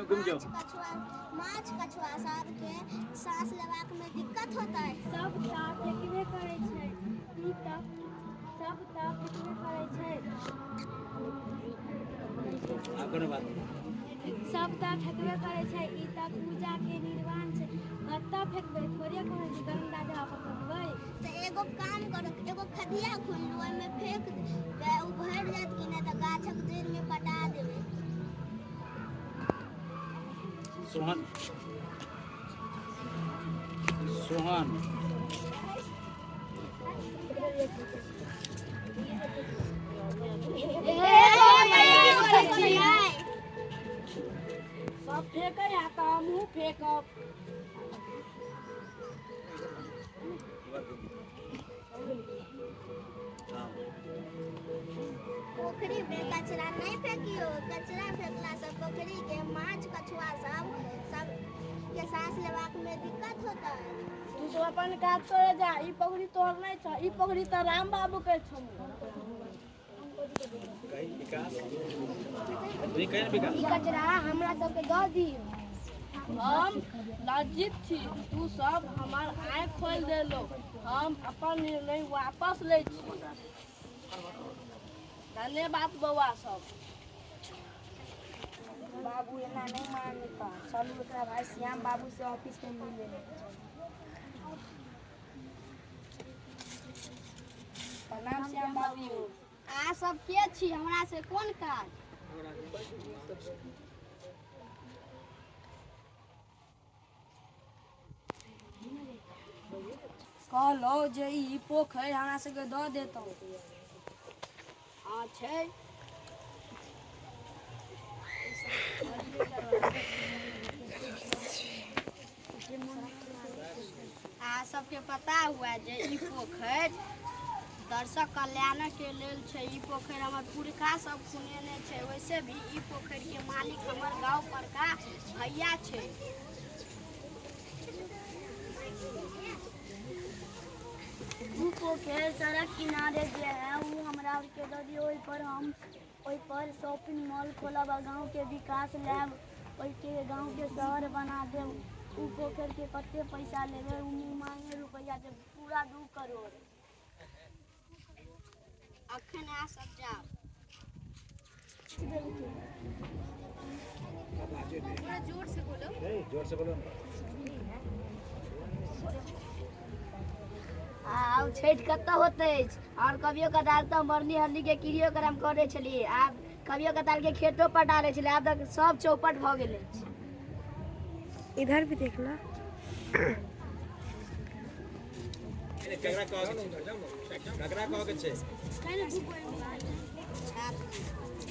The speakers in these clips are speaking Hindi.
माछ कछुआ सबके सांस लेबाक में दिक्कत होता है। सब फेंकबे करे छै, ई तक सब फेंकबे करे छै। सब फेंकबे करे छै, ई तक ऊर्जा के निर्माण छै। कत्ता फेंकबे थोड़े कहै छै गंगा जगह पर फेंकबै। तो एगो काम करो, एगो खदिया खोल लो, ओय में फेंक दे, उ भर जात कि नै त गाछक जड़ में पटा देबै। सोहन सब फेंकै है त हमहूँ फेंकब। पोखरी में कचरा नहीं फेंकियो, कचरा फेंकला से पोखरी के माछ कछुआ सब के सांस लेबाक में दिक्कत होता है। तू तो अपन काज करे जा, ई पोखरी तोहर नहीं छ, ई पोखरी त राम बाबू के छ। ई कचरा हमरा सबके द दियो। हम लज्जित छी, तू सब हमार आँख खोल देलो। हम अपन निर्णय वापस ले छी। धन्यवाद बउआ सब। बाबू एना नहीं माने का, चलू एकरा भाई श्याम बाबू से ऑफिस में मिल लेने। प्रणाम श्याम बाबू। आ सब के छी, हमरा से कोन काज? कहलो जे ई पोखरि हमरा सबके द देतौ। हाँ छै। आ सबके पता हुआ जे ई पोखरि दर्शक कल्याण के लेल छै। ई पोखरि हमर पुरखा सब खुनेने छै। वैसे भी ई पोखरि के मालिक हमर गांव पर का भैया छै। ऊ पोखरि सड़क किनारे जे है ऊ हमरा के दे दियो। ओइ पर शॉपिंग मॉल खोलब, गांव के विकास लेब, ओइ के गांव के शहर बना देब। ऊ पोखरि के कते पैसा लेबे? ऊ मांगे रुपया दे पूरा 2 करोड़। अखन आ सब जाओ। थोड़ा जोर से बोलो। जोर से बोलो। आब छठ कत्ता होते और कभियो कदाल तो मरनी हरनी के क्रियो क्रम करे छलिए। आब कभियो कदाल के खेतो पटारे छले, आब तक सब चौपट भ गेले। इधर भी देखना। ककरा कह के छै?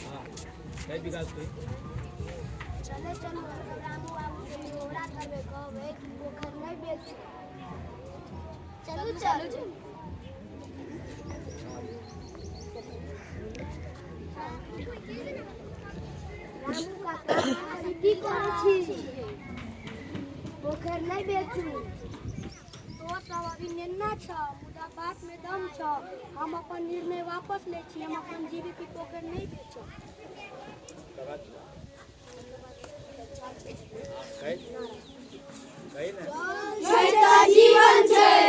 हां कई विकास कोई चले रामू बाबू के घोड़ा करबे, कहबे कि पोखर नहीं बेच। चलू रामू काका की कहै छी? पोखर नहीं बेचू। तो सब अभी नेना छ, मुदा बात में दम छ। हम अपन निर्णय वापस ले छी। हम अपन जीवी की पोखर नहीं बेचो। कहीं ना जीवन छै।